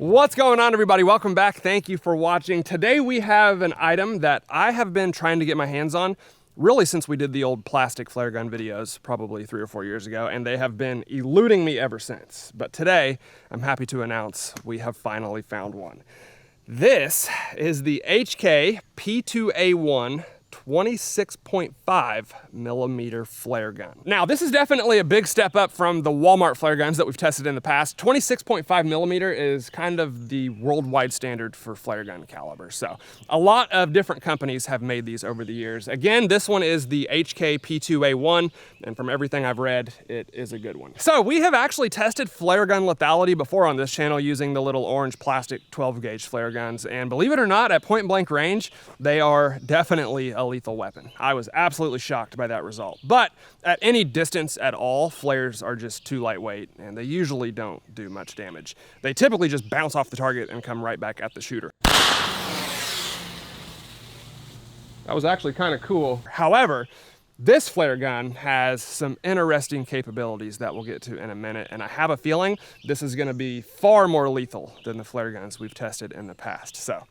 What's going on, everybody? Welcome back. Thank you for watching. Today we have an item that I have been trying to get my hands on really since we did the old plastic flare gun videos probably 3 or 4 years ago, and they have been eluding me ever since. But today I'm happy to announce we have finally found one. This is the HK P2A1 26.5 millimeter flare gun. Now, this is definitely a big step up from the Walmart flare guns that we've tested in the past. 26.5 millimeter is kind of the worldwide standard for flare gun caliber. So a lot of different companies have made these over the years. Again, this one is the HK P2A1, and from everything I've read, it is a good one. So we have actually tested flare gun lethality before on this channel using the little orange plastic 12 gauge flare guns. And believe it or not, at point blank range, they are definitely a lethal weapon. I was absolutely shocked by that result. But at any distance at all, flares are just too lightweight and they usually don't do much damage. They typically just bounce off the target and come right back at the shooter. That was actually kind of cool. However, this flare gun has some interesting capabilities that we'll get to in a minute, and I have a feeling this is going to be far more lethal than the flare guns we've tested in the past. So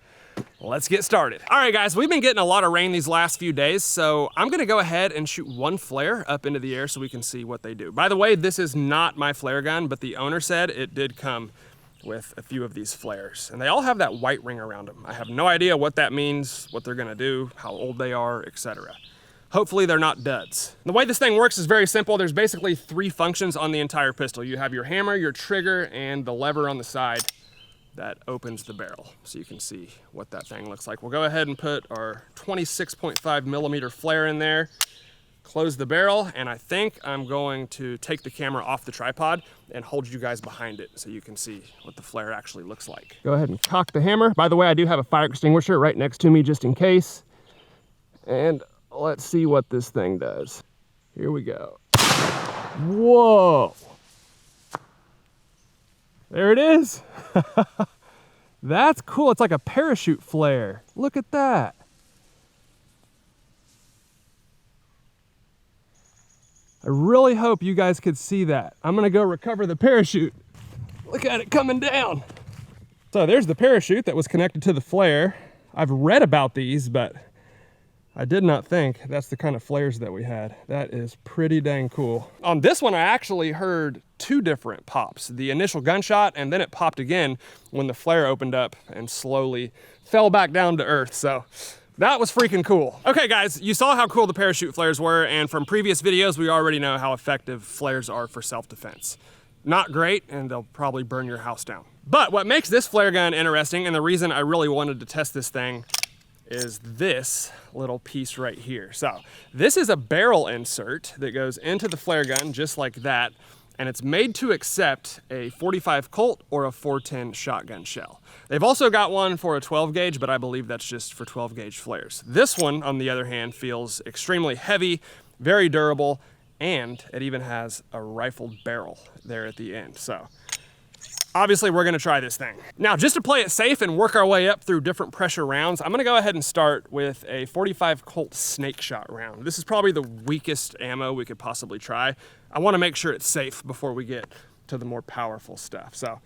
let's get started. All right, guys, we've been getting a lot of rain these last few days, so I'm gonna go ahead and shoot one flare up into the air so we can see what they do. By the way, this is not my flare gun, but the owner said it did come with a few of these flares, and they all have that white ring around them. I have no idea what that means, what they're gonna do, how old they are, etc. Hopefully they're not duds. The way this thing works is very simple. There's basically 3 functions on the entire pistol. You have your hammer, your trigger, and the lever on the side that opens the barrel, so you can see what that thing looks like. We'll go ahead and put our 26.5 millimeter flare in there, close the barrel, and I think I'm going to take the camera off the tripod and hold you guys behind it so you can see what the flare actually looks like. Go ahead and cock the hammer. By the way, I do have a fire extinguisher right next to me just in case. And let's see what this thing does. Here we go. Whoa! There it is. That's cool. It's like a parachute flare. Look at that. I really hope you guys could see that. I'm gonna go recover the parachute. Look at it coming down. So there's the parachute that was connected to the flare. I've read about these, but I did not think that's the kind of flares that we had. That is pretty dang cool. On this one, I actually heard 2 different pops. The initial gunshot, and then it popped again when the flare opened up and slowly fell back down to earth. So that was freaking cool. Okay, guys, you saw how cool the parachute flares were, and from previous videos, we already know how effective flares are for self-defense. Not great, and they'll probably burn your house down. But what makes this flare gun interesting, and the reason I really wanted to test this thing, is this little piece right here. So this is a barrel insert that goes into the flare gun just like that, and it's made to accept a 45 Colt or a 410 shotgun shell. They've also got one for a 12 gauge, but I believe that's just for 12 gauge flares. This one, on the other hand, feels extremely heavy, very durable, and it even has a rifled barrel there at the end. So obviously, we're gonna try this thing. Now, just to play it safe and work our way up through different pressure rounds, I'm gonna go ahead and start with a 45 Colt snake shot round. This is probably the weakest ammo we could possibly try. I wanna make sure it's safe before we get to the more powerful stuff. So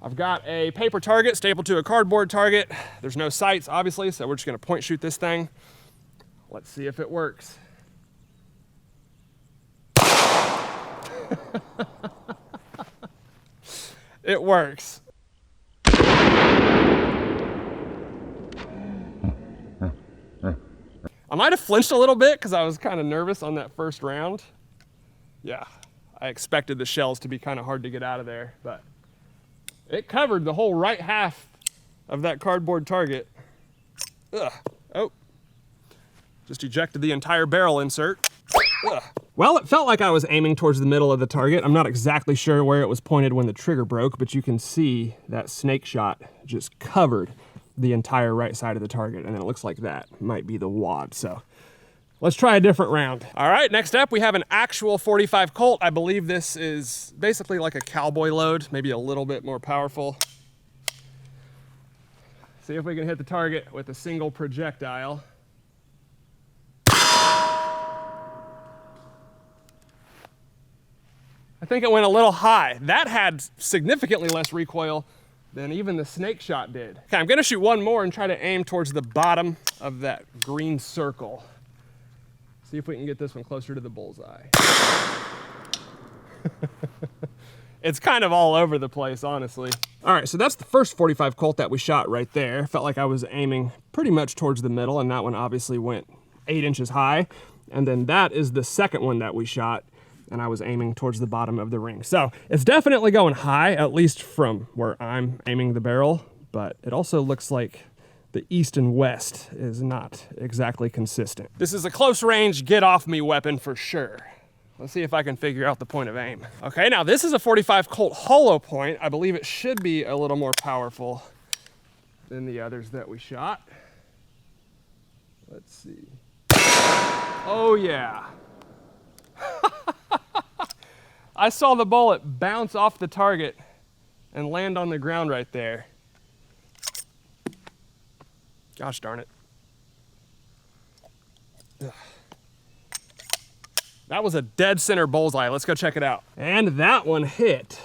I've got a paper target stapled to a cardboard target. There's no sights, obviously, so we're just gonna point shoot this thing. Let's see if it works. It works. I might have flinched a little bit because I was kind of nervous on that first round. Yeah, I expected the shells to be kind of hard to get out of there, but it covered the whole right half of that cardboard target. Ugh. Oh, just ejected the entire barrel insert. Ugh. Well, it felt like I was aiming towards the middle of the target. I'm not exactly sure where it was pointed when the trigger broke, but you can see that snake shot just covered the entire right side of the target, and then it looks like that might be the wad. So let's try a different round. All right, next up we have an actual 45 Colt. I believe this is basically like a cowboy load, maybe a little bit more powerful. See if we can hit the target with a single projectile. I think it went a little high. That had significantly less recoil than even the snake shot did. Okay, I'm gonna shoot one more and try to aim towards the bottom of that green circle. See if we can get this one closer to the bullseye. It's kind of all over the place, honestly. All right, so that's the first 45 Colt that we shot right there. Felt like I was aiming pretty much towards the middle, and that one obviously went 8 inches high. And then that is the second one that we shot, and I was aiming towards the bottom of the ring. So it's definitely going high, at least from where I'm aiming the barrel, but it also looks like the east and west is not exactly consistent. This is a close range, get off me weapon for sure. Let's see if I can figure out the point of aim. Okay, now this is a 45 Colt hollow point. I believe it should be a little more powerful than the others that we shot. Let's see. Oh yeah. I saw the bullet bounce off the target and land on the ground right there. Gosh darn it. Ugh. That was a dead center bullseye. Let's go check it out. And that one hit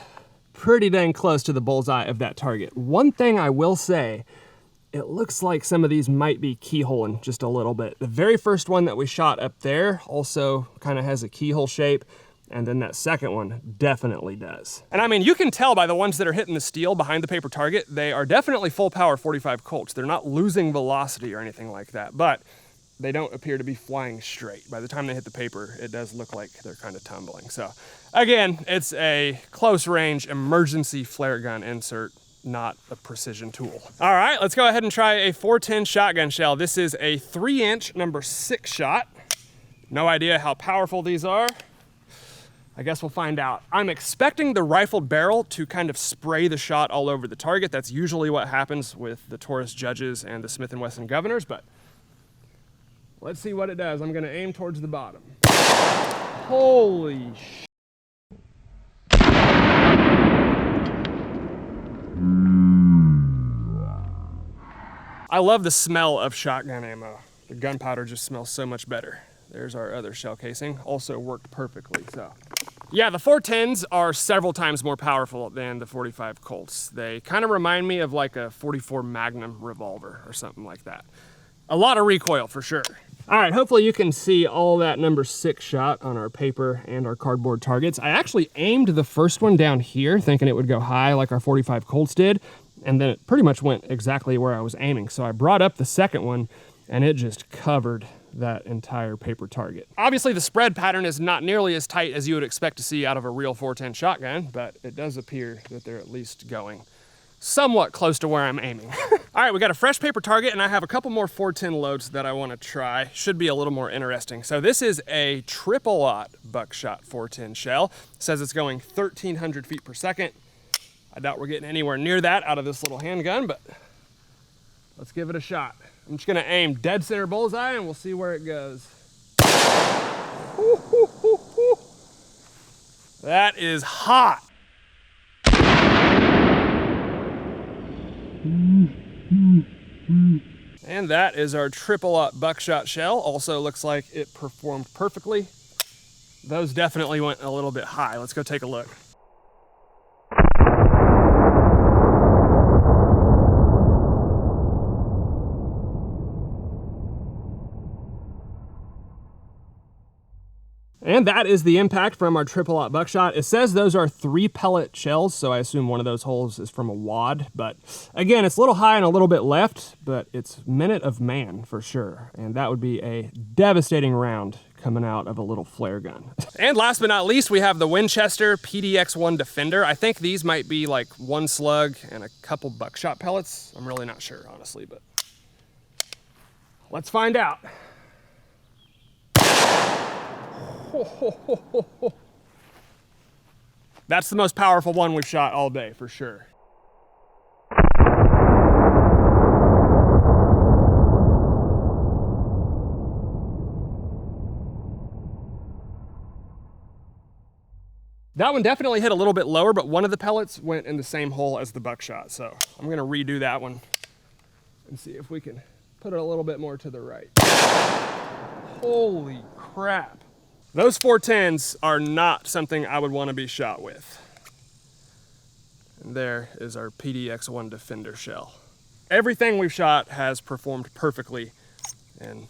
pretty dang close to the bullseye of that target. One thing I will say, it looks like some of these might be keyholing just a little bit. The very first one that we shot up there also kind of has a keyhole shape, and then that second one definitely does. And I mean, you can tell by the ones that are hitting the steel behind the paper target, they are definitely full power 45 Colts. They're not losing velocity or anything like that, but they don't appear to be flying straight. By the time they hit the paper, it does look like they're kind of tumbling. So again, it's a close range emergency flare gun insert, not a precision tool. All right, let's go ahead and try a 410 shotgun shell. This is a 3-inch number 6 shot. No idea how powerful these are. I guess we'll find out. I'm expecting the rifled barrel to kind of spray the shot all over the target. That's usually what happens with the Taurus Judges and the Smith & Wesson Governors, but let's see what it does. I'm gonna aim towards the bottom. Holy sh**. I love the smell of shotgun ammo. The gunpowder just smells so much better. There's our other shell casing. Also worked perfectly, so. Yeah, the 410s are several times more powerful than the 45 Colts. They kind of remind me of like a 44 Magnum revolver or something like that. A lot of recoil for sure. All right, hopefully you can see all that number 6 shot on our paper and our cardboard targets. I actually aimed the first one down here thinking it would go high like our 45 Colts did, and then it pretty much went exactly where I was aiming. So I brought up the second one and it just covered that entire paper target. Obviously the spread pattern is not nearly as tight as you would expect to see out of a real 410 shotgun, but it does appear that they're at least going somewhat close to where I'm aiming. All right, we got a fresh paper target and I have a couple more 410 loads that I want to try. Should be a little more interesting. So this is a triple-aught buckshot 410 shell. It says it's going 1,300 feet per second. I doubt we're getting anywhere near that out of this little handgun, but let's give it a shot. I'm just gonna aim dead center bullseye and we'll see where it goes. That is hot. And that is our triple-aught buckshot shell. Also looks like it performed perfectly. Those definitely went a little bit high. Let's go take a look. And that is the impact from our triple-aught buckshot. It says those are 3 pellet shells, so I assume one of those holes is from a wad. But again, it's a little high and a little bit left, but it's minute of man for sure. And that would be a devastating round coming out of a little flare gun. And last but not least, we have the Winchester PDX-1 Defender. I think these might be like 1 slug and a couple buckshot pellets. I'm really not sure, honestly, but let's find out. That's the most powerful one we've shot all day, for sure. That one definitely hit a little bit lower, but one of the pellets went in the same hole as the buckshot. So I'm gonna redo that one and see if we can put it a little bit more to the right. Holy crap. Those 410s are not something I would want to be shot with. And there is our PDX1 Defender shell. Everything we've shot has performed perfectly in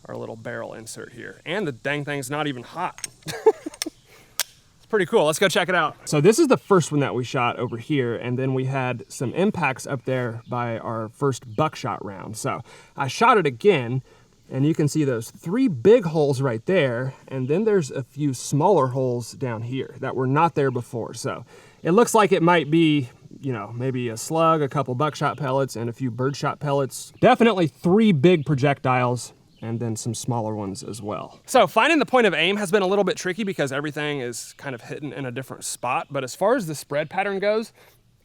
our little barrel insert here. And the dang thing's not even hot. It's pretty cool. Let's go check it out. So this is the first one that we shot over here, and then we had some impacts up there by our first buckshot round. So I shot it again, and you can see those 3 big holes right there, and then there's a few smaller holes down here that were not there before. So it looks like it might be, you know, maybe a slug, a couple buckshot pellets, and a few birdshot pellets. Definitely 3 big projectiles, and then some smaller ones as well. So finding the point of aim has been a little bit tricky because everything is kind of hidden in a different spot. But as far as the spread pattern goes,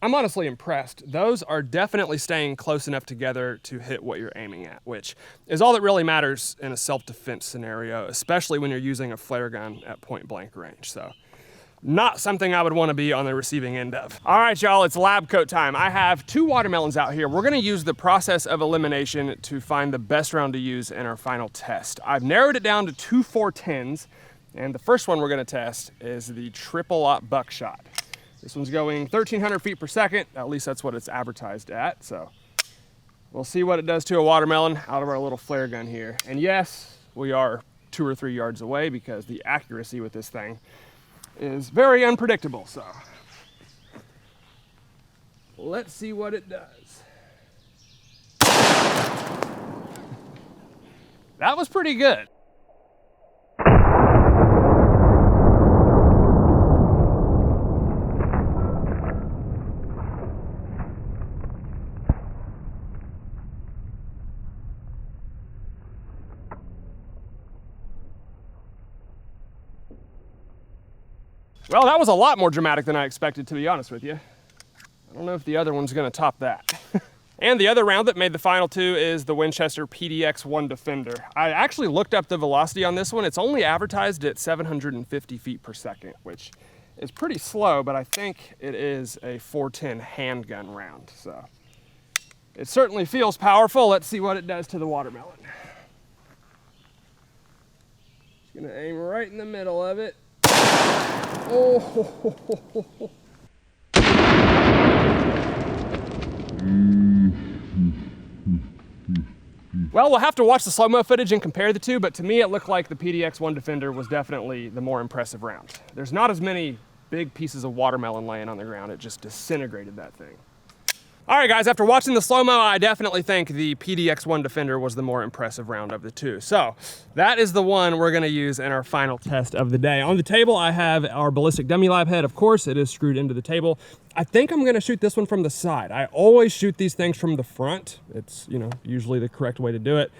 I'm honestly impressed. Those are definitely staying close enough together to hit what you're aiming at, which is all that really matters in a self-defense scenario, especially when you're using a flare gun at point blank range. So not something I would want to be on the receiving end of. All right, y'all, it's lab coat time. I have 2 watermelons out here. We're gonna use the process of elimination to find the best round to use in our final test. I've narrowed it down to 2 410s, and the first one we're gonna test is the triple-aught buckshot. This one's going 1,300 feet per second. At least that's what it's advertised at, so we'll see what it does to a watermelon out of our little flare gun here. And yes, we are 2 or 3 yards away because the accuracy with this thing is very unpredictable, so let's see what it does. That was pretty good. Well, that was a lot more dramatic than I expected, to be honest with you. I don't know if the other one's gonna top that. And the other round that made the final 2 is the Winchester PDX1 Defender. I actually looked up the velocity on this one. It's only advertised at 750 feet per second, which is pretty slow, but I think it is a 410 handgun round. So it certainly feels powerful. Let's see what it does to the watermelon. Just gonna aim right in the middle of it. Oh, well, we'll have to watch the slow-mo footage and compare the 2, but to me it looked like the PDX1 Defender was definitely the more impressive round. There's not as many big pieces of watermelon laying on the ground. It just disintegrated that thing. All right, guys, after watching the slow-mo, I definitely think the PDX1 Defender was the more impressive round of the 2. So that is the one we're gonna use in our final test of the day. On the table, I have our Ballistic dummy lab head. Of course, it is screwed into the table. I think I'm gonna shoot this one from the side. I always shoot these things from the front. It's, you know, usually the correct way to do it,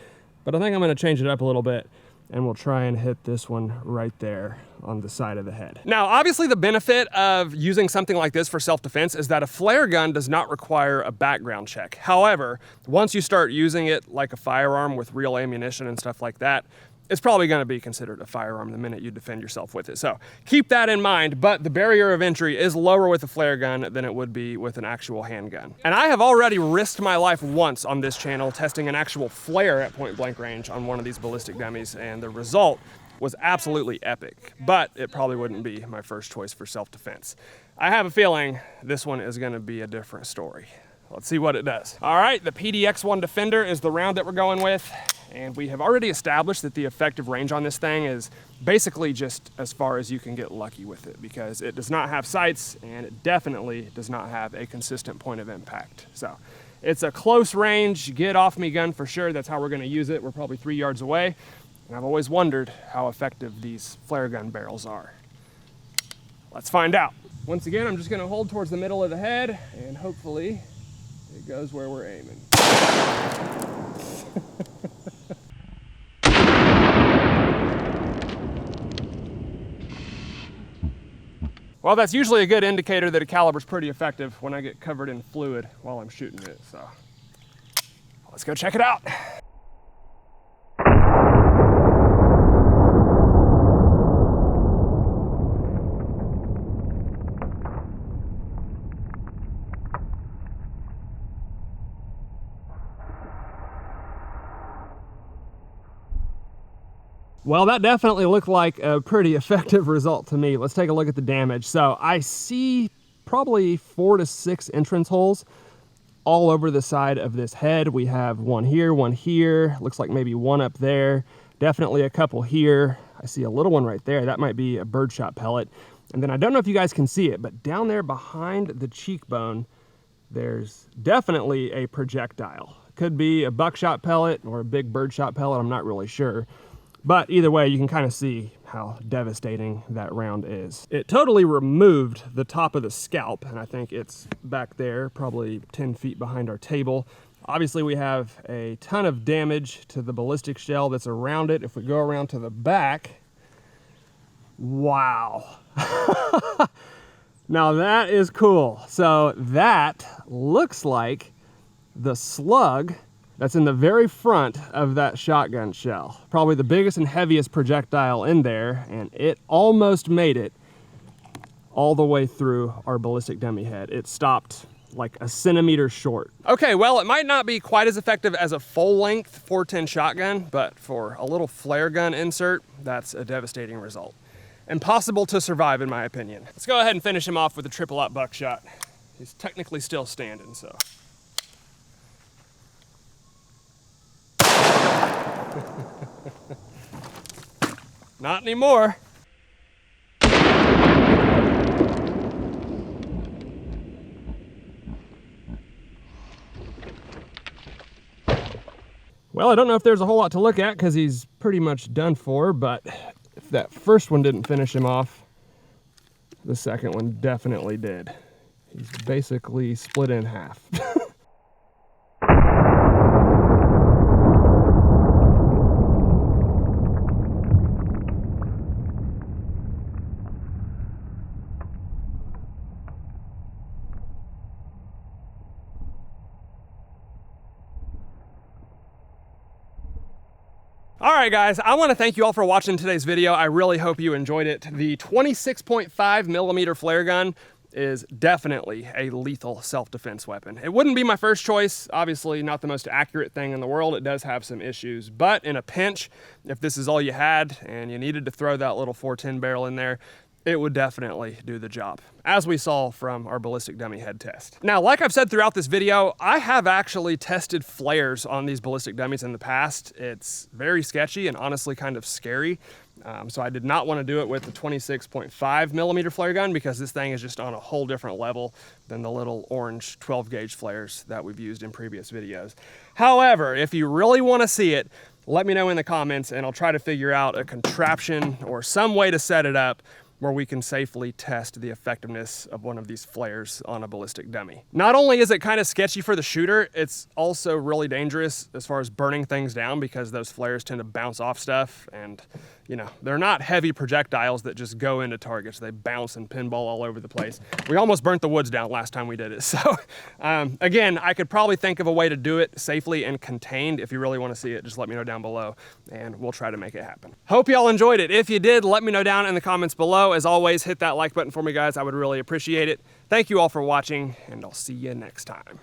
but I think I'm gonna change it up a little bit, and we'll try and hit this one right there on the side of the head. Now, obviously the benefit of using something like this for self-defense is that a flare gun does not require a background check. However, once you start using it like a firearm with real ammunition and stuff like that, it's probably gonna be considered a firearm the minute you defend yourself with it. So keep that in mind, but the barrier of entry is lower with a flare gun than it would be with an actual handgun. And I have already risked my life once on this channel testing an actual flare at point blank range on one of these ballistic dummies, and the result was absolutely epic, but it probably wouldn't be my first choice for self-defense. I have a feeling this one is gonna be a different story. Let's see what it does. All right, the PDX1 Defender is the round that we're going with, and we have already established that the effective range on this thing is basically just as far as you can get lucky with it, because it does not have sights and it definitely does not have a consistent point of impact. So it's a close range, get off me gun for sure. That's how we're gonna use it. We're probably 3 yards away. And I've always wondered how effective these flare gun barrels are. Let's find out. Once again, I'm just gonna hold towards the middle of the head, and hopefully it goes where we're aiming. Well, that's usually a good indicator that a caliber's pretty effective when I get covered in fluid while I'm shooting it, so let's go check it out. Well, that definitely looked like a pretty effective result to me. Let's take a look at the damage. So I see probably 4 to 6 entrance holes all over the side of this head. We have one here, looks like maybe one up there, definitely a couple here. I see a little one right there. That might be a birdshot pellet. And then I don't know if you guys can see it, but down there behind the cheekbone, there's definitely a projectile. Could be a buckshot pellet or a big birdshot pellet, I'm not really sure. But either way, you can kind of see how devastating that round is. It totally removed the top of the scalp, and I think it's back there, probably 10 feet behind our table. Obviously, we have a ton of damage to the ballistic shell that's around it. If we go around to the back, wow. Now that is cool. So that looks like the slug that's in the very front of that shotgun shell. Probably the biggest and heaviest projectile in there, and it almost made it all the way through our ballistic dummy head. It stopped like a centimeter short. Okay, well, it might not be quite as effective as a full-length 410 shotgun, but for a little flare gun insert, that's a devastating result. Impossible to survive, in my opinion. Let's go ahead and finish him off with a triple-aught buckshot. He's technically still standing, so. Not anymore. Well, I don't know if there's a whole lot to look at because he's pretty much done for, but if that first one didn't finish him off, the second one definitely did. He's basically split in half. All right, guys, I want to thank you all for watching today's video. I really hope you enjoyed it. The 26.5 millimeter flare gun is definitely a lethal self-defense weapon. It wouldn't be my first choice. Obviously not the most accurate thing in the world. It does have some issues, but in a pinch, if this is all you had and you needed to throw that little 410 barrel in there, it would definitely do the job, as we saw from our ballistic dummy head test. Now, like I've said throughout this video, I have actually tested flares on these ballistic dummies in the past. It's very sketchy and honestly kind of scary. So I did not want to do it with the 26.5 millimeter flare gun because this thing is just on a whole different level than the little orange 12 gauge flares that we've used in previous videos. However, if you really want to see it, let me know in the comments and I'll try to figure out a contraption or some way to set it up where we can safely test the effectiveness of one of these flares on a ballistic dummy. Not only is it kind of sketchy for the shooter, it's also really dangerous as far as burning things down because those flares tend to bounce off stuff and, you know, they're not heavy projectiles that just go into targets. They bounce and pinball all over the place. We almost burnt the woods down last time we did it. So again, I could probably think of a way to do it safely and contained. If you really want to see it, just let me know down below and we'll try to make it happen. Hope y'all enjoyed it. If you did, let me know down in the comments below. As always, hit that like button for me, guys. I would really appreciate it. Thank you all for watching, and I'll see you next time.